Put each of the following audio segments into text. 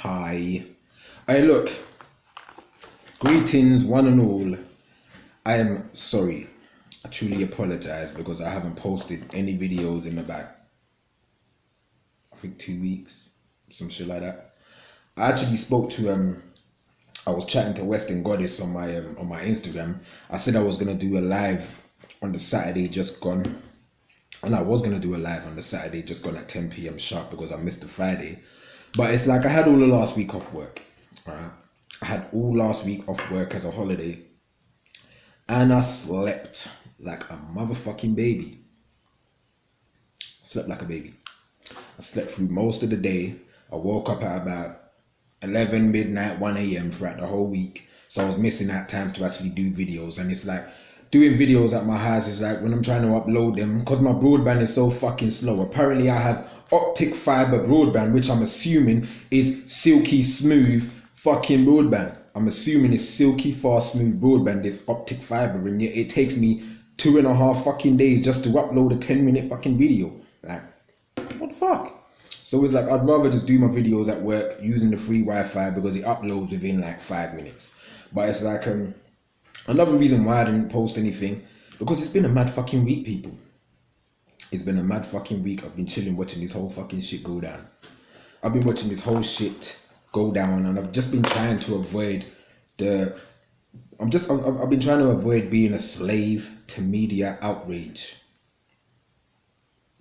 Hi. Hey, look. Greetings, one and all. I am sorry. I truly apologize because I haven't posted any videos in about, I think 2 weeks, some shit like that. I actually spoke to I was chatting to Western Goddess on my Instagram. I said I was gonna do a live on the Saturday just gone, and I was gonna do a live on the Saturday just gone at 10 p.m. sharp because I missed the Friday. But it's like I had all the last week off work. Alright, I had all last week off work as a holiday, and I slept like a motherfucking baby. Slept like a baby. I slept through most of the day. I woke up at about 11 midnight, 1 a.m. throughout the whole week. So I was missing out times to actually do videos. And it's like doing videos at my house is like when I'm trying to upload them, because my broadband is so fucking slow. Apparently I have optic fiber broadband, which I'm assuming is silky smooth fucking broadband. I'm assuming it's silky fast smooth broadband, this optic fiber, and yet it takes me 2.5 fucking days just to upload a 10-minute fucking video. Like, what the fuck? So it's like I'd rather just do my videos at work using the free Wi-Fi because it uploads within like 5 minutes. But it's like another reason why I didn't post anything, because it's been a mad fucking week, people. It's been a mad fucking week. I've been chilling watching this whole fucking shit go down. I've been watching this whole shit go down, and I've just been trying to avoid I've been trying to avoid being a slave to media outrage.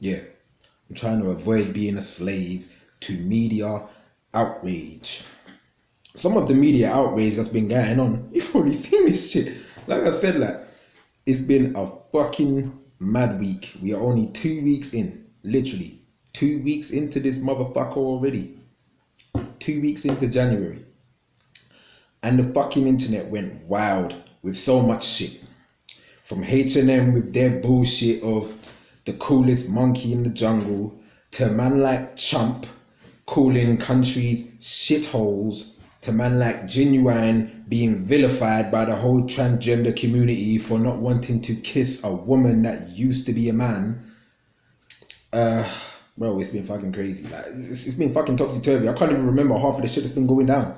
Yeah. I'm trying to avoid being a slave to media outrage. Some of the media outrage that's been going on, you've already seen this shit. Like I said, like, it's been a fucking mad week. We are only 2 weeks in, literally 2 weeks into this motherfucker already. 2 weeks into January. And the fucking internet went wild with so much shit. From H&M with their bullshit of the coolest monkey in the jungle, to a man like Chump calling countries shitholes, to man like Genuine being vilified by the whole transgender community for not wanting to kiss a woman that used to be a man. Bro, it's been fucking crazy. Like, it's been fucking topsy-turvy. I can't even remember half of the shit that's been going down.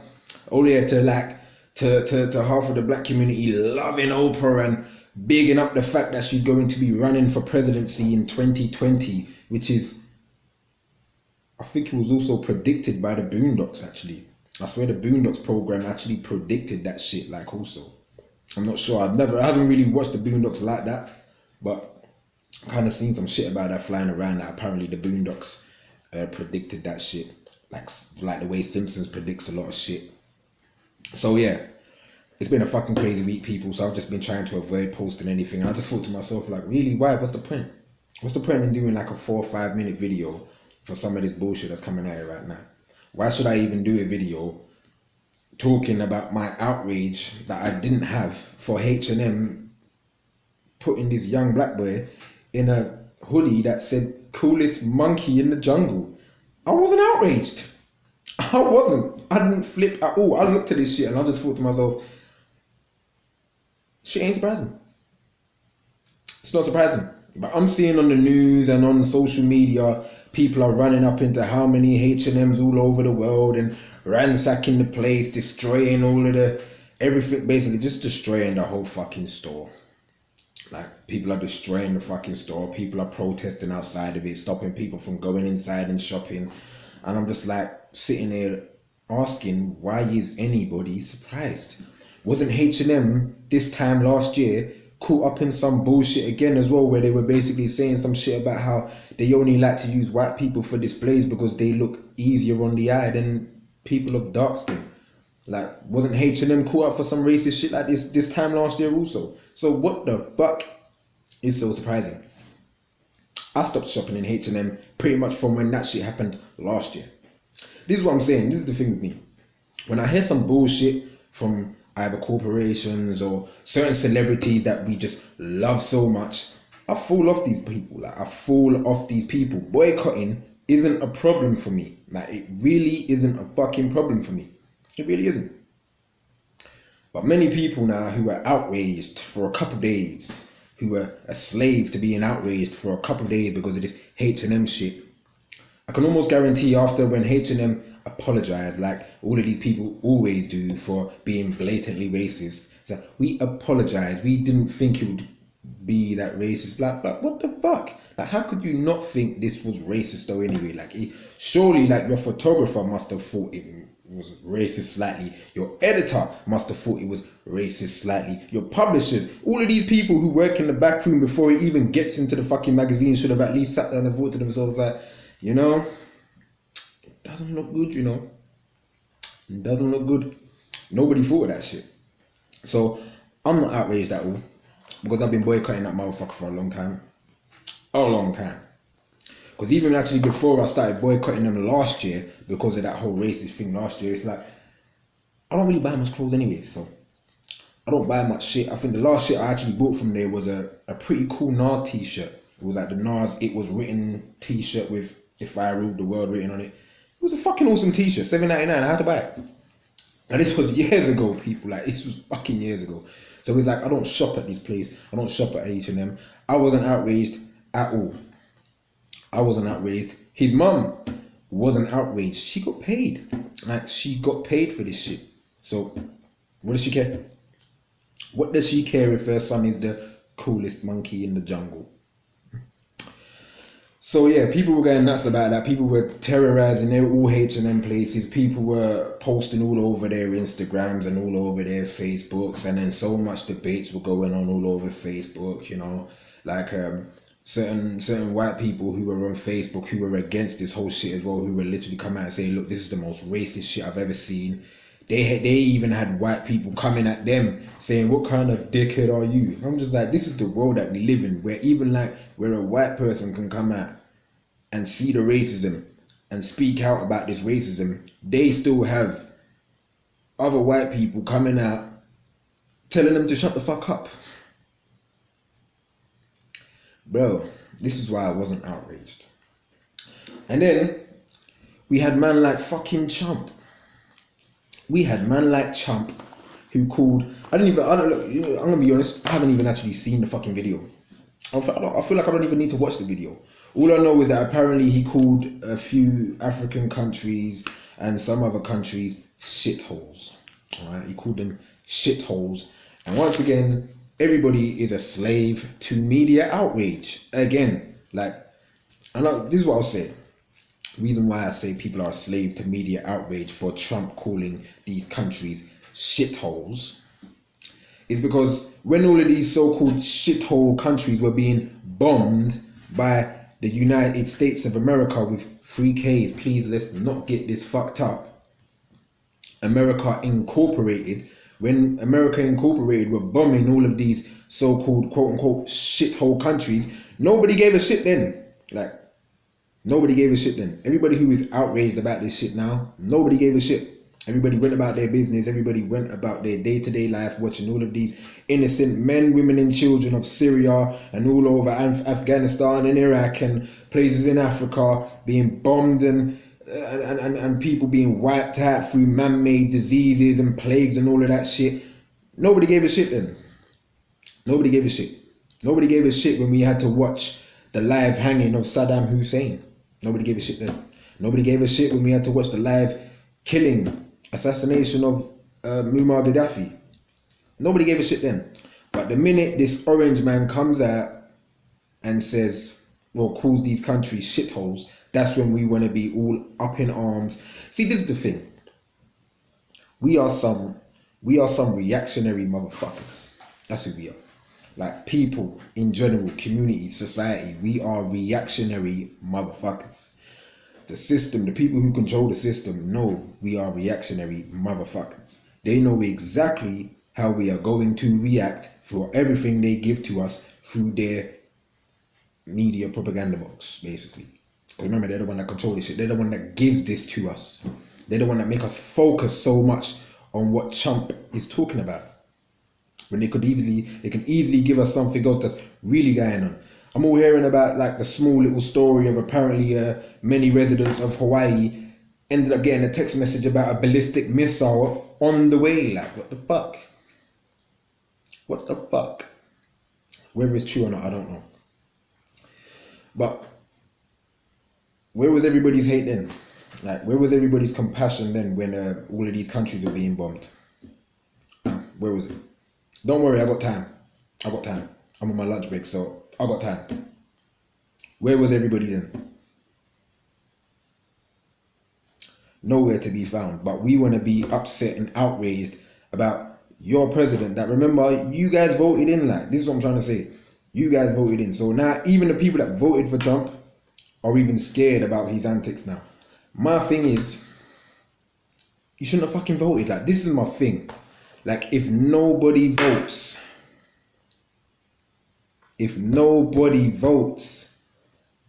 Only to half of the black community loving Oprah and bigging up the fact that she's going to be running for presidency in 2020, which is, I think it was also predicted by the Boondocks, actually. I swear the Boondocks program actually predicted that shit, like, also. I'm not sure. I haven't really watched the Boondocks like that, but I kind of seen some shit about that flying around, that apparently the Boondocks predicted that shit, like the way Simpsons predicts a lot of shit. So yeah, it's been a fucking crazy week, people. So I've just been trying to avoid posting anything, and I just thought to myself, like, really, why? What's the point? What's the point in doing like a 4 or 5 minute video for some of this bullshit that's coming out right now? Why should I even do a video talking about my outrage that I didn't have for H&M putting this young black boy in a hoodie that said coolest monkey in the jungle? I wasn't outraged. I wasn't. I didn't flip at all. I looked at this shit and I just thought to myself, shit ain't surprising. It's not surprising. But I'm seeing on the news and on social media, people are running up into how many H&Ms all over the world and ransacking the place, destroying all of everything, basically just destroying the whole fucking store. Like, people are destroying the fucking store. People are protesting outside of it, stopping people from going inside and shopping. And I'm just like sitting there asking, why is anybody surprised? Wasn't H&M this time last year caught up in some bullshit again as well, where they were basically saying some shit about how they only like to use white people for displays because they look easier on the eye than people of dark skin? Like, wasn't H&M caught up for some racist shit like this time last year also? So what the fuck is so surprising? I stopped shopping in H&M pretty much from when that shit happened last year. This is what I'm saying. This is the thing with me. When I hear some bullshit from either corporations or certain celebrities that we just love so much, I fall off these people. Like, I fall off these people. Boycotting isn't a problem for me. Like, it really isn't a fucking problem for me. It really isn't. But many people now who are outraged for a couple of days, who are a slave to being outraged for a couple of days because of this H&M shit, I can almost guarantee after when H&M apologize like all of these people always do for being blatantly racist. It's like, we apologize. We didn't think it would be that racist. Blah. What the fuck? Like, how could you not think this was racist though anyway? Like, surely, like, your photographer must have thought it was racist slightly. Your editor must have thought it was racist slightly. Your publishers, all of these people who work in the back room before it even gets into the fucking magazine should have at least sat down and thought to themselves like, you know, it doesn't look good, you know. It doesn't look good. Nobody thought of that shit. So I'm not outraged at all because I've been boycotting that motherfucker for a long time. A long time. Because even actually before I started boycotting them last year, because of that whole racist thing last year, it's like, I don't really buy much clothes anyway, so I don't buy much shit. I think the last shit I actually bought from there was a pretty cool Nas t-shirt. It was like the Nas It Was Written t-shirt with "If I Ruled the World" written on it. It was a fucking awesome t-shirt, $7.99. I had to buy it. And this was years ago, people. Like, this was fucking years ago. So it's like, I don't shop at this place. I don't shop at H&M. I wasn't outraged at all. I wasn't outraged. His mum wasn't outraged. She got paid. Like, she got paid for this shit. So what does she care? What does she care if her son is the coolest monkey in the jungle? So yeah, people were going nuts about that. People were terrorizing their all H&M places. People were posting all over their Instagrams and all over their Facebooks, and then so much debates were going on all over Facebook, you know, like certain white people who were on Facebook who were against this whole shit as well, who were literally coming out and saying, look, this is the most racist shit I've ever seen. They even had white people coming at them saying, what kind of dickhead are you? I'm just like, this is the world that we live in, where even like where a white person can come out and see the racism and speak out about this racism, they still have other white people coming out telling them to shut the fuck up. Bro, this is why I wasn't outraged. And then we had man like fucking Chump. We had man like Chump who called, I'm gonna be honest, I haven't even actually seen the fucking video. I feel like I don't even need to watch the video. All I know is that apparently he called a few African countries and some other countries shitholes. Alright, he called them shitholes. And once again, everybody is a slave to media outrage. Again, like, this is what I'll say. Reason why I say people are a slave to media outrage for Trump calling these countries shitholes is because when all of these so-called shithole countries were being bombed by the United States of America with 3Ks, please, let's not get this fucked up. America Incorporated, when America Incorporated were bombing all of these so-called quote-unquote shithole countries, nobody gave a shit then. Like, nobody gave a shit then. Everybody who is outraged about this shit now, nobody gave a shit. Everybody went about their business. Everybody went about their day-to-day life watching all of these innocent men, women and children of Syria and all over Afghanistan and Iraq and places in Africa being bombed and people being wiped out through man-made diseases and plagues and all of that shit. Nobody gave a shit then. Nobody gave a shit. Nobody gave a shit when we had to watch the live hanging of Saddam Hussein. Nobody gave a shit then. Nobody gave a shit when we had to watch the live assassination of Muammar Gaddafi. Nobody gave a shit then. But the minute this orange man comes out and says, well, calls these countries shitholes, that's when we want to be all up in arms. See, this is the thing. We are some reactionary motherfuckers. That's who we are. Like, people in general, community, society, we are reactionary motherfuckers. The system, the people who control the system know we are reactionary motherfuckers. They know exactly how we are going to react for everything they give to us through their media propaganda box, basically. Because remember, they're the one that control this shit. They're the one that gives this to us. They're the one that make us focus so much on what Trump is talking about, when they can easily give us something else that's really going on. I'm all hearing about like the small little story of apparently many residents of Hawaii ended up getting a text message about a ballistic missile on the way. Like, what the fuck? What the fuck? Whether it's true or not, I don't know. But where was everybody's hate then? Like, where was everybody's compassion then when all of these countries were being bombed? Where was it? Don't worry, I got time. I got time. I'm on my lunch break, so I got time. Where was everybody then? Nowhere to be found. But we want to be upset and outraged about your president that, remember, you guys voted in. Like, this is what I'm trying to say. You guys voted in. So now even the people that voted for Trump are even scared about his antics now. My thing is, you shouldn't have fucking voted. Like, this is my thing. Like, if nobody votes,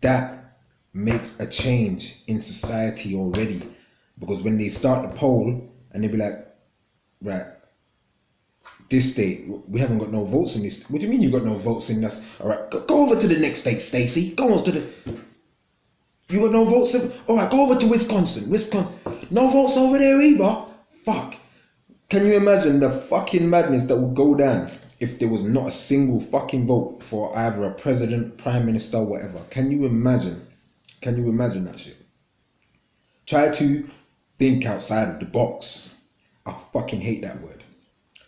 that makes a change in society already. Because when they start the poll and they be like, right, this state, we haven't got no votes in this. What do you mean you got no votes in this? All right, go over to the next state, Stacey. Go on to the. You got no votes in. All right, go over to Wisconsin. No votes over there either. Fuck. Can you imagine the fucking madness that would go down if there was not a single fucking vote for either a president, prime minister, whatever? Can you imagine? Can you imagine that shit? Try to think outside of the box. I fucking hate that word.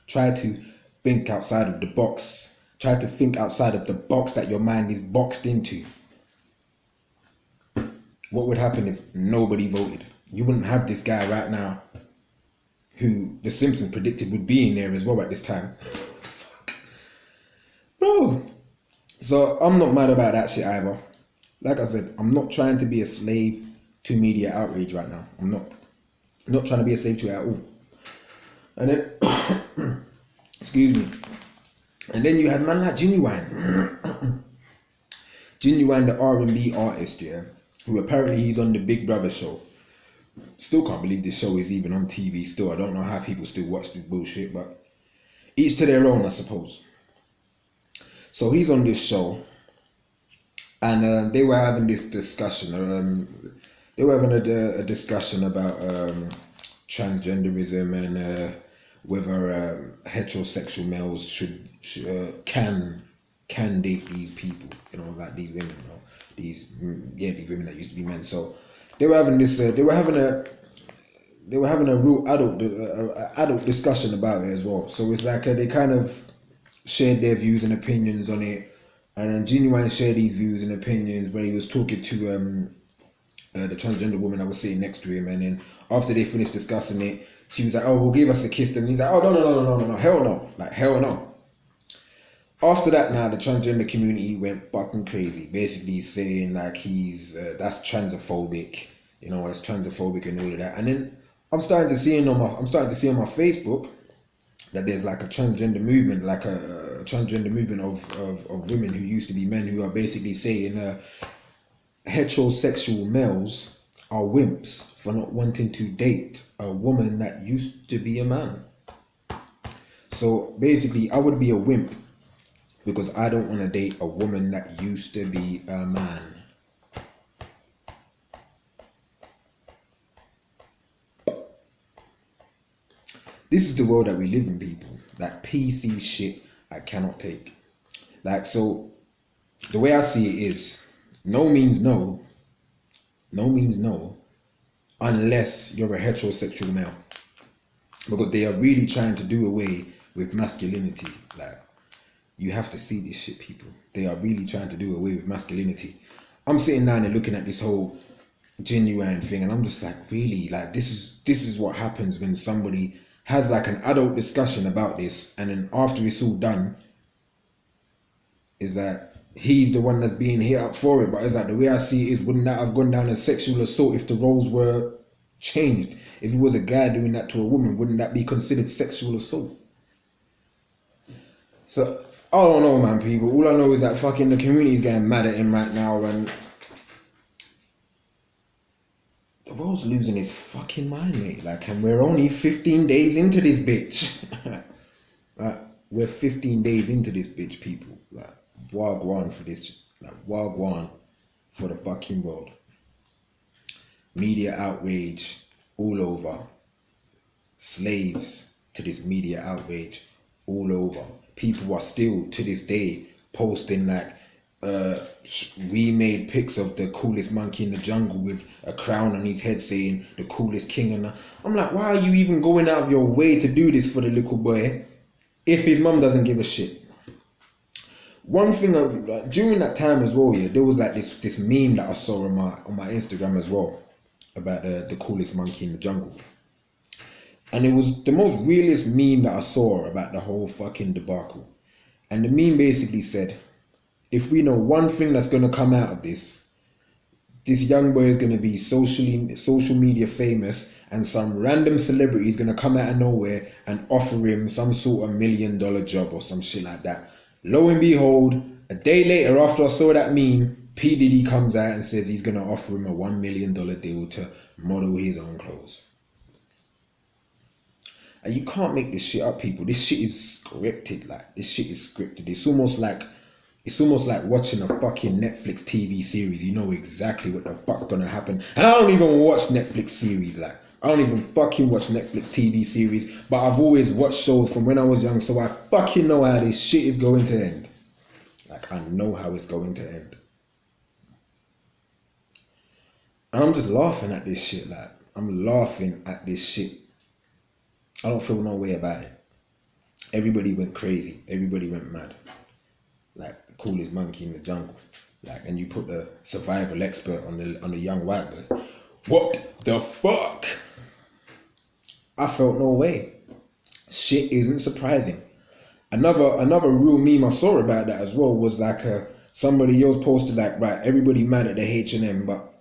Try to think outside of the box. Try to think outside of the box that your mind is boxed into. What would happen if nobody voted? You wouldn't have this guy right now who the Simpsons predicted would be in there as well at this time. Bro. So I'm not mad about that shit either. Like I said, I'm not trying to be a slave to media outrage right now. I'm not trying to be a slave to it at all. And then, excuse me. And then you had man like Genuine. Genuine, the R&B artist, yeah, who apparently he's on the Big Brother show. Still can't believe this show is even on TV still. I don't know how people still watch this bullshit, but each to their own, I suppose. So he's on this show, and they were having this discussion. They were having a discussion about transgenderism and whether heterosexual males can date these people, you know, like these women, you know, these women that used to be men. So they were having this. They were having a real adult discussion about it as well. So it's like they kind of shared their views and opinions on it, and then Genuine shared these views and opinions when he was talking to the transgender woman that was sitting next to him. And then after they finished discussing it, she was like, "Oh, well, give us a kiss." And he's like, "Oh, no, hell no, like hell no." After that, now the transgender community went fucking crazy, basically saying like he's that's transphobic, you know, that's transphobic and all of that. And then I'm starting to see on my Facebook that there's like a transgender movement, like a transgender movement of women who used to be men, who are basically saying heterosexual males are wimps for not wanting to date a woman that used to be a man. So basically, I would be a wimp because I don't want to date a woman that used to be a man. This is the world that we live in, people. That PC shit I cannot take. Like, so the way I see it is, no means no. No means no, unless you're a heterosexual male. Because they are really trying to do away with masculinity. Like, you have to see this shit, people. They are really trying to do away with masculinity. I'm sitting down and looking at this whole Genuine thing, and I'm just like, really? Like, this is what happens when somebody has like an adult discussion about this, and then after it's all done, is that he's the one that's being hit up for it. But it's like, the way I see it is, wouldn't that have gone down as sexual assault if the roles were changed? If it was a guy doing that to a woman, wouldn't that be considered sexual assault? So I don't know, man, people. All I know is that fucking the community's getting mad at him right now, and the world's losing its fucking mind, mate. Like, and we're only 15 days into this bitch. Like, we're 15 days into this bitch, people. Like, wagwan for this. Like, wagwan for the fucking world. Media outrage all over. Slaves to this media outrage all over. People are still to this day posting like remade pics of the coolest monkey in the jungle with a crown on his head saying the coolest king. And I'm like, why are you even going out of your way to do this for the little boy if his mum doesn't give a shit? One thing during that time as well, yeah, there was like this meme that I saw on my Instagram as well about the coolest monkey in the jungle, and it was the most realist meme that I saw about the whole fucking debacle. And the meme basically said, if we know one thing that's going to come out of this young boy is going to be social media famous, and some random celebrity is going to come out of nowhere and offer him some sort of $1 million job or some shit like that. Lo and behold, a day later after I saw that meme, P. Diddy comes out and says he's going to offer him a $1 million deal to model his own clothes. And you can't make this shit up, people. This shit is scripted. Like, this shit is scripted. It's almost like watching a fucking Netflix TV series. You know exactly what the fuck's gonna happen. And I don't even watch Netflix series. Like, I don't even fucking watch Netflix TV series. But I've always watched shows from when I was young, so I fucking know how this shit is going to end. Like, I know how it's going to end. And I'm just laughing at this shit. Like, I'm laughing at this shit. I don't feel no way about it. Everybody went crazy. Everybody went mad. Like the coolest monkey in the jungle. Like, and you put the survival expert on the young white boy. What the fuck? I felt no way. Shit isn't surprising. Another real meme I saw about that as well was like somebody else posted like, right, everybody mad at the H&M, but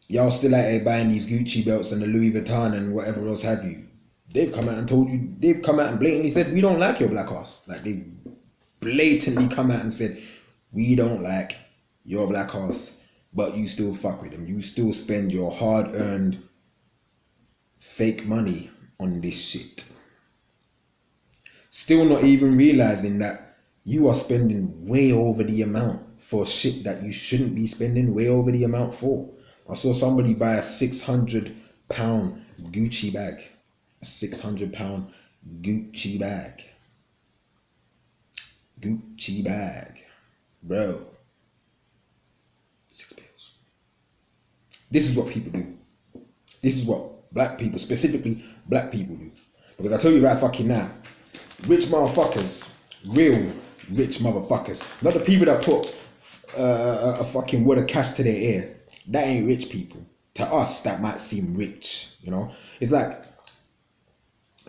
y'all still out here buying these Gucci belts and the Louis Vuitton and whatever else have you. They've come out and told you, they've come out and blatantly said, we don't like your black ass. Like, they blatantly come out and said, we don't like your black ass, but you still fuck with them. You still spend your hard-earned fake money on this shit. Still not even realizing that you are spending way over the amount for shit that you shouldn't be spending way over the amount for. I saw somebody buy a £600 Gucci bag. A £600 Gucci bag. Gucci bag. Bro. 6 bills. This is what people do. This is what black people, specifically black people, do. Because I tell you right fucking now, rich motherfuckers, real rich motherfuckers, not the people that put a fucking wad of cash to their ear. That ain't rich people. To us, that might seem rich, you know? It's like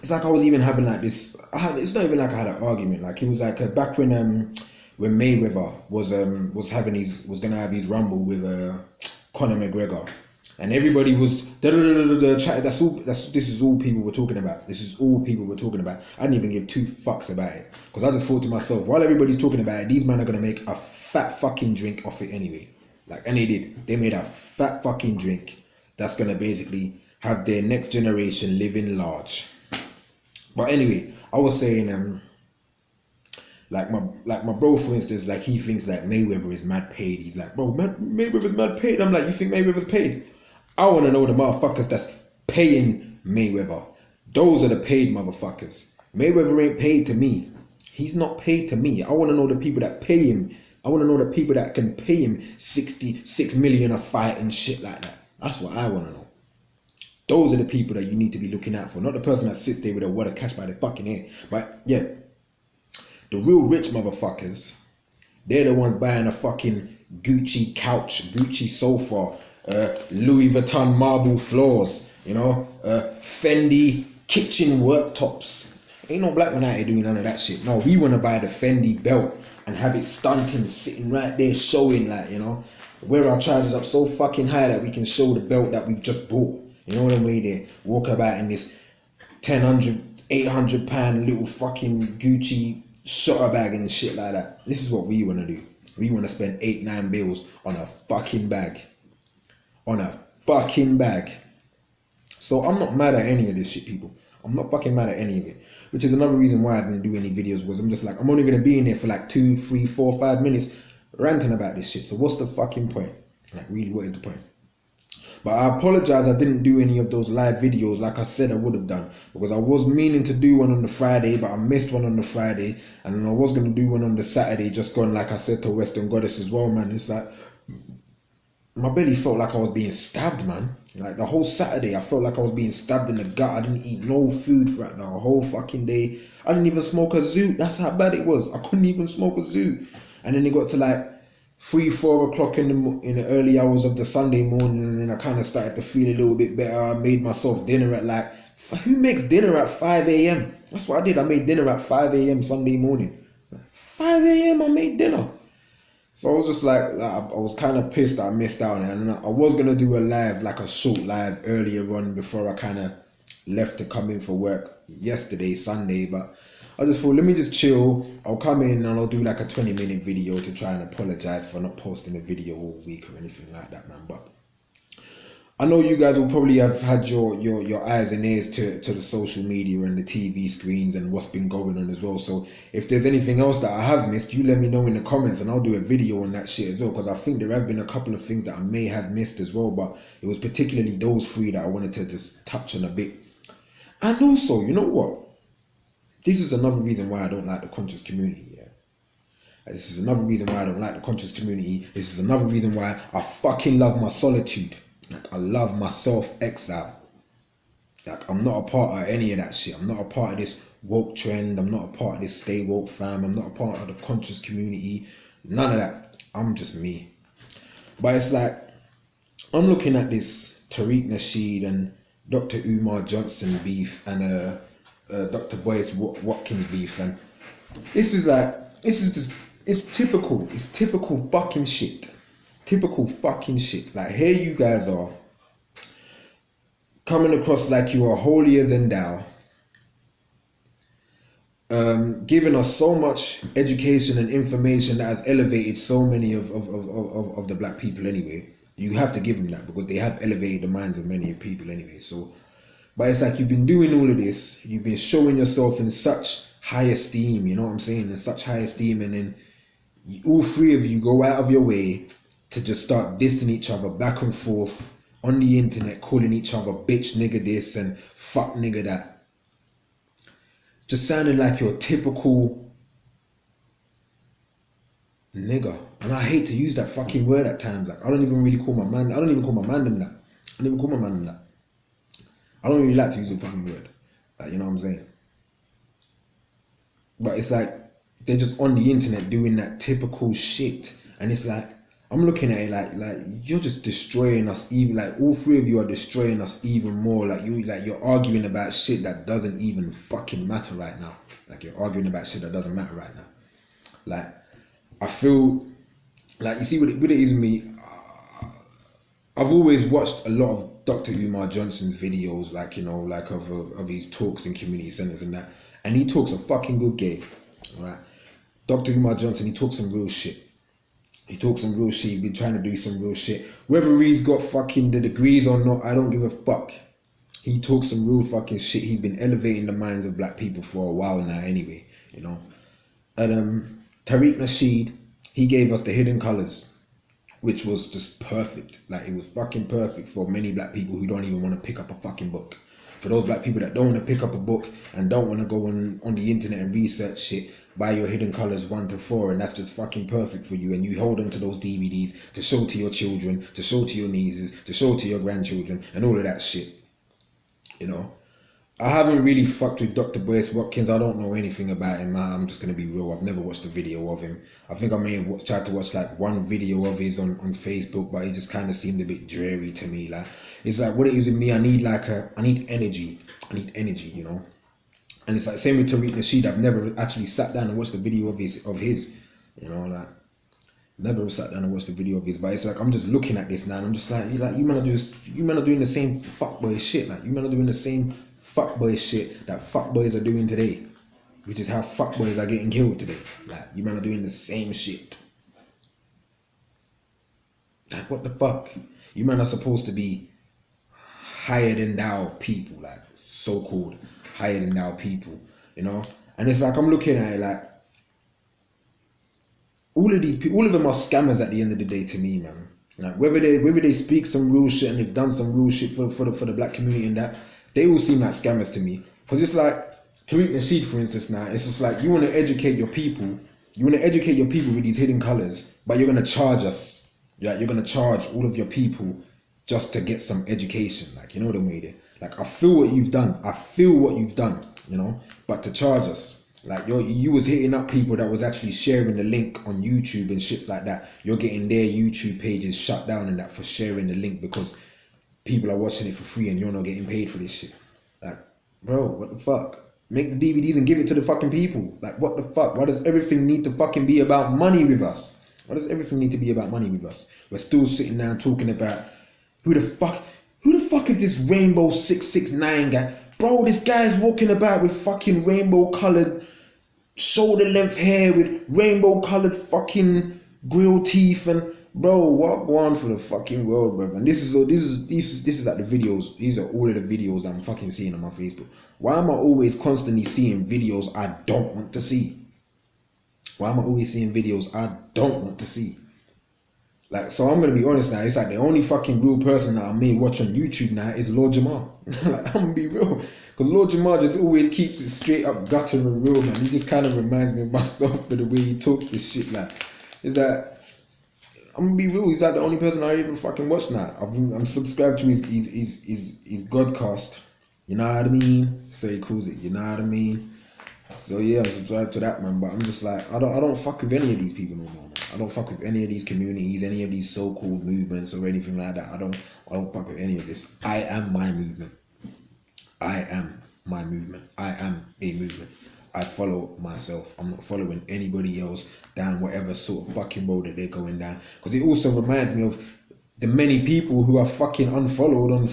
I was even having like this. It's not even like I had an argument. Like, it was like back when Mayweather was gonna have his rumble with Conor McGregor, and everybody was chatting. This is all people were talking about. This is all people were talking about. I didn't even give 2 fucks about it, because I just thought to myself, while everybody's talking about it, these men are gonna make a fat fucking drink off it anyway. Like, and they did. They made a fat fucking drink that's gonna basically have their next generation living large. But anyway, I was saying, like my bro, for instance, like, he thinks like Mayweather is mad paid. He's like, bro, Mayweather's mad paid. I'm like, you think Mayweather's paid? I want to know the motherfuckers that's paying Mayweather. Those are the paid motherfuckers. Mayweather ain't paid to me. He's not paid to me. I want to know the people that pay him. I want to know the people that can pay him 66 million a fight and shit like that. That's what I want to know. Those are the people that you need to be looking out for, not the person that sits there with a wad of cash by the fucking ear. But yeah, the real rich motherfuckers, they're the ones buying a fucking Gucci couch, Gucci sofa, Louis Vuitton marble floors, you know, Fendi kitchen worktops. Ain't no black man out here doing none of that shit. No, we want to buy the Fendi belt and have it stunting, sitting right there showing, like, you know, wear our trousers up so fucking high that we can show the belt that we've just bought. You know what I mean? They walk about in this 800 pound little fucking Gucci shutter bag and shit like that. This is what we want to do. We want to spend 8-9 bills on a fucking bag. On a fucking bag. So I'm not mad at any of this shit, people. I'm not fucking mad at any of it. Which is another reason why I didn't do any videos, was I'm just like, I'm only going to be in there for like 2, 3, 4, 5 minutes ranting about this shit. So what's the fucking point? Like, really, what is the point? But I apologize, I didn't do any of those live videos like I said I would have done, because I was meaning to do one on the Friday, but I missed one on the Friday, and then I was going to do one on the Saturday, just gone like I said to Western Goddess as well, man. It's like, my belly felt like I was being stabbed, man. Like the whole Saturday, I felt like I was being stabbed in the gut. I didn't eat no food throughout the whole fucking day. I didn't even smoke a zoot. That's how bad it was. I couldn't even smoke a zoot. And then it got to like 3-4 o'clock in the early hours of the Sunday morning, and then I kind of started to feel a little bit better. I made myself dinner at like, who makes dinner at 5 a.m? That's what I did. I made dinner at 5 a.m. Sunday morning. 5 a.m. I made dinner. So I was just like, I was kind of pissed that I missed out on it. And I was going to do a live, like a short live earlier on before I kind of left to come in for work yesterday, Sunday. But I just thought, let me just chill. I'll come in and I'll do like a 20-minute video to try and apologize for not posting a video all week or anything like that, man. But I know you guys will probably have had your eyes and ears to the social media and the TV screens and what's been going on as well. So if there's anything else that I have missed, you let me know in the comments and I'll do a video on that shit as well, because I think there have been a couple of things that I may have missed as well, but it was particularly those three that I wanted to just touch on a bit. And also, you know what? This is another reason why I don't like the conscious community, yeah? This is another reason why I don't like the conscious community. This is another reason why I fucking love my solitude. Like, I love my self-exile. Like, I'm not a part of any of that shit. I'm not a part of this woke trend. I'm not a part of this stay woke fam. I'm not a part of the conscious community. None of that. I'm just me. But it's like, I'm looking at this Tariq Nasheed and Dr. Umar Johnson beef and Dr. Boyce Watkins beef, and this is just, it's typical fucking shit. Typical fucking shit. Like, here you guys are coming across like you are holier than thou, giving us so much education and information that has elevated so many of the black people anyway. You have to give them that, because they have elevated the minds of many people anyway. So, but it's like, you've been doing all of this, you've been showing yourself in such high esteem, you know what I'm saying, in such high esteem, and then all three of you go out of your way to just start dissing each other back and forth on the internet, calling each other bitch nigga this and fuck nigga that. Just sounding like your typical nigga. And I hate to use that fucking word at times. Like, I don't even call my man them that. I don't even call my man them that. I don't really like to use the fucking word. Like, you know what I'm saying? But it's like, they're just on the internet doing that typical shit. And it's like, I'm looking at it like you're just destroying us. Even like, all three of you are destroying us even more. Like, you're arguing about shit that doesn't even fucking matter right now. Like, you're arguing about shit that doesn't matter right now. Like, I feel like, you see what it is with me. I've always watched a lot of Dr. Umar Johnson's videos, like, you know, like of his talks in community centers and that, and he talks a fucking good game, right? Dr. Umar Johnson, he talks some real shit. He talks some real shit. He's been trying to do some real shit. Whether he's got fucking the degrees or not, I don't give a fuck. He talks some real fucking shit. He's been elevating the minds of black people for a while now anyway, you know. And Tariq Nasheed, he gave us the Hidden Colors, which was just perfect. Like, it was fucking perfect for many black people who don't even want to pick up a fucking book. For those black people that don't want to pick up a book and don't want to go on the internet and research shit, buy your Hidden Colors 1 to 4, and that's just fucking perfect for you. And you hold on to those DVDs to show to your children, to show to your nieces, to show to your grandchildren, and all of that shit. You know, I haven't really fucked with Dr. Boyce Watkins. I don't know anything about him. I'm just going to be real. I've never watched a video of him. I think I may have tried to watch like one video of his on Facebook, but it just kind of seemed a bit dreary to me. Like, it's like, what it is with me, I need energy. I need energy, you know. And it's like, same with Tariq Nasheed. I've never actually sat down and watched a video of his, you know, like, never sat down and watched a video of his. But it's like, I'm just looking at this now and I'm just like, you man are doing the same fuckboy shit. Like, you man are doing the same fuckboy shit that fuckboys are doing today, which is how fuckboys are getting killed today. Like, you man are doing the same shit. Like, what the fuck? You man are supposed to be higher than thou people, like, so-called higher than thou people, you know. And it's like, I'm looking at it like, all of these people, all of them are scammers at the end of the day to me, man. Like whether they speak some real shit and they've done some real shit for the black community and that, they all seem like scammers to me. Because it's like Tariq Nasheed, for instance, now it's just like you want to educate your people. You want to educate your people with these hidden colors, but you're gonna charge us. Yeah, you're gonna charge all of your people just to get some education. Like, you know what I mean? Like, I feel what you've done. I feel what you've done. You know, but to charge us. Like you was hitting up people that was actually sharing the link on YouTube and shits like that. You're getting their YouTube pages shut down and that for sharing the link because people are watching it for free and you're not getting paid for this shit. Like, bro, what the fuck? Make the DVDs and give it to the fucking people. Like, what the fuck? Why does everything need to fucking be about money with us? Why does everything need to be about money with us? We're still sitting down talking about who the fuck is this Rainbow 669 guy? Bro, this guy's walking about with fucking rainbow coloured shoulder length hair with rainbow coloured fucking grill teeth and bro, what go on for the fucking world, bro? And this is like the videos. These are all of the videos I'm fucking seeing on my Facebook. Why am I always constantly seeing videos I don't want to see? Why am I always seeing videos I don't want to see? Like, so I'm gonna be honest now. It's like the only fucking real person that I may watch on YouTube now is Lord Jamar. Like, I'm gonna be real, because Lord Jamar just always keeps it straight up gutter and real, man. He just kind of reminds me of myself by the way he talks this shit. Like, is that I'm gonna be real. He's like the only person I even fucking watch now. I'm subscribed to his Godcast. You know what I mean? So he calls it. You know what I mean? So yeah, I'm subscribed to that, man. But I'm just like, I don't fuck with any of these people no more, man. I don't fuck with any of these communities, any of these so-called movements or anything like that. I don't fuck with any of this. I am my movement. I am my movement. I am a movement. I follow myself. I'm not following anybody else down whatever sort of fucking road that they're going down. Because it also reminds me of the many people who are fucking unfollowed on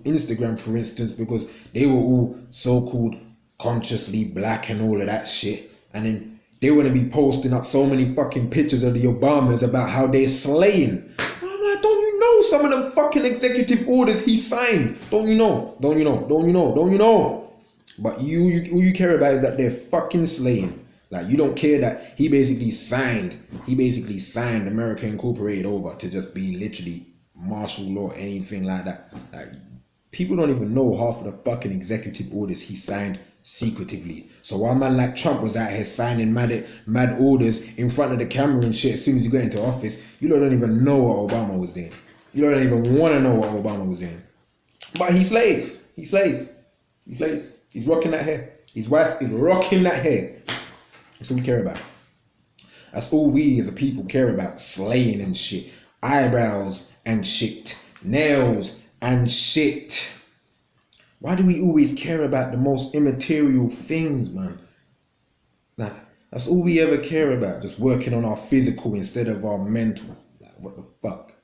Instagram, for instance, because they were all so-called consciously black and all of that shit, and then they want to be posting up so many fucking pictures of the Obamas about how they're slaying. I'm like, don't you know some of them fucking executive orders he signed? Don't you know? But all you care about is that they're fucking slaying. Like, you don't care that he basically signed America Incorporated over to just be literally martial law, anything like that. Like, people don't even know half of the fucking executive orders he signed secretively. So while man like Trump was out here signing mad orders in front of the camera and shit, as soon as he got into office, you lot don't even know what Obama was doing. You lot don't even want to know what Obama was doing. But he slays. He's rocking that hair. His wife is rocking that hair. That's all we care about. That's all we as a people care about. Slaying and shit. Eyebrows and shit. Nails and shit. Why do we always care about the most immaterial things, man? Like, that's all we ever care about. Just working on our physical instead of our mental. Like, what the fuck?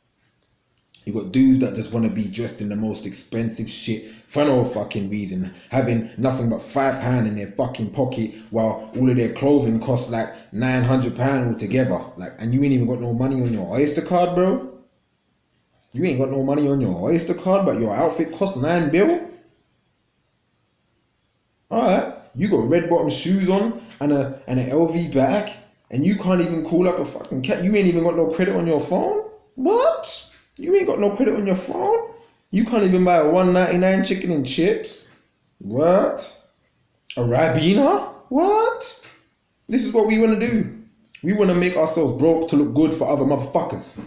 You got dudes that just want to be dressed in the most expensive shit for no fucking reason, having nothing but £5 in their fucking pocket while all of their clothing costs like £900 altogether. Like, and you ain't even got no money on your Oyster card, bro. You ain't got no money on your Oyster card, but your outfit costs £9 bill. Alright, you got red bottom shoes on and an LV bag, and you can't even call up a fucking cat. You ain't even got no credit on your phone. What? You ain't got no credit on your phone? You can't even buy a $1.99 chicken and chips? What? A Ribena? What? This is what we want to do. We want to make ourselves broke to look good for other motherfuckers.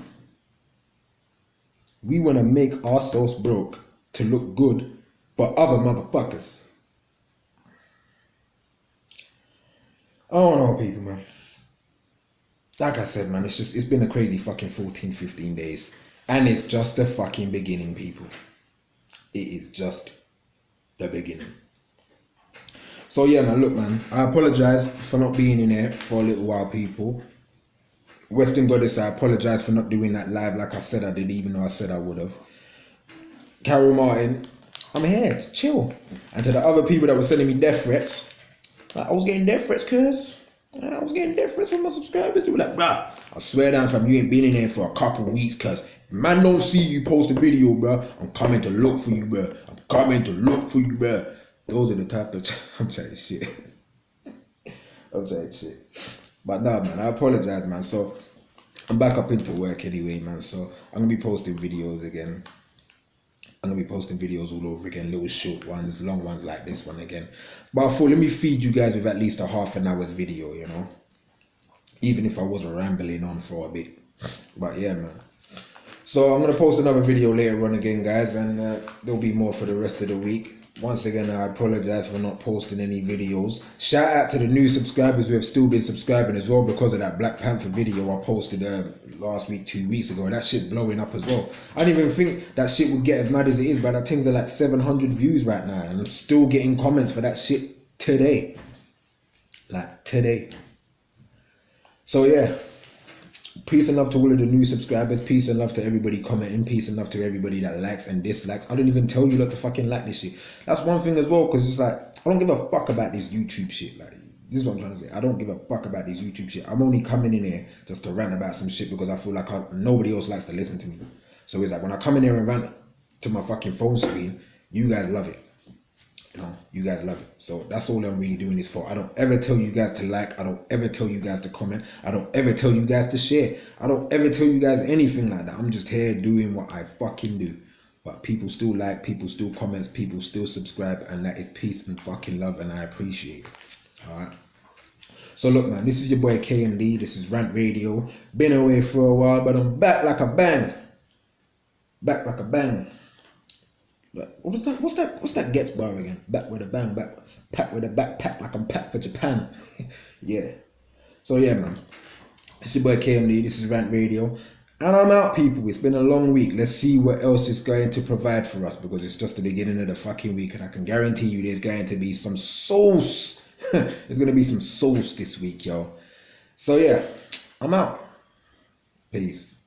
We want to make ourselves broke to look good for other motherfuckers. I don't know, people, man. Like I said, man, it's been a crazy fucking 14, 15 days. And it's just the fucking beginning, people. It is just the beginning. So yeah, man, look, man, I apologize for not being in there for a little while, people. Western Goddess, I apologize for not doing that live like I said I did, even though I said I would have. Carol Martin, I'm here, just chill. And to the other people that were sending me death threats, I was getting death threats, cuz. I was getting death threats from my subscribers. They were like, bruh, I swear down, fam, you ain't been in there for a couple weeks, cuz. If man don't see you post a video, bruh, I'm coming to look for you, bruh. I'm coming to look for you, bruh. Those are the type of... I'm trying shit. I'm trying shit. But nah, man, I apologize, man. So, I'm back up into work anyway, man. So I'm gonna be posting videos again. I'm gonna be posting videos all over again, little short ones, long ones like this one again. But I thought, let me feed you guys with at least a half an hour's video, you know, even if I was rambling on for a bit. But yeah, man. So I'm gonna post another video later on again, guys, and there'll be more for the rest of the week. Once again, I apologize for not posting any videos. Shout out to the new subscribers who have still been subscribing as well because of that Black Panther video I posted last week, 2 weeks ago. That shit blowing up as well. I didn't even think that shit would get as mad as it is, but that thing's are like 700 views right now, and I'm still getting comments for that shit today. Like today. So yeah. Peace and love to all of the new subscribers. Peace and love to everybody commenting. Peace and love to everybody that likes and dislikes. I don't even tell you not to fucking like this shit. That's one thing as well, because it's like, I don't give a fuck about this YouTube shit. Like, this is what I'm trying to say. I don't give a fuck about this YouTube shit. I'm only coming in here just to rant about some shit because I feel like nobody else likes to listen to me. So it's like, when I come in here and rant to my fucking phone screen, you guys love it. You know, you guys love it. So that's all I'm really doing this for. I don't ever tell you guys to like. I don't ever tell you guys to comment. I don't ever tell you guys to share. I don't ever tell you guys anything like that. I'm just here doing what I fucking do. But people still like, people still comments, people still subscribe, and that is peace and fucking love, and I appreciate it. Alright. So look, man, this is your boy KMD. This is Rant Radio. Been away for a while, but I'm back like a bang. Back like a bang. What was that? What's that Gets bar again? Back with a bang, pack with a backpack like I'm packed for Japan. Yeah. So yeah, man. It's your boy KMD. This is Rant Radio, and I'm out, people. It's been a long week. Let's see what else is going to provide for us, because it's just the beginning of the fucking week, and I can guarantee you there's going to be some sauce. There's gonna be some sauce this week, yo. So yeah, I'm out. Peace.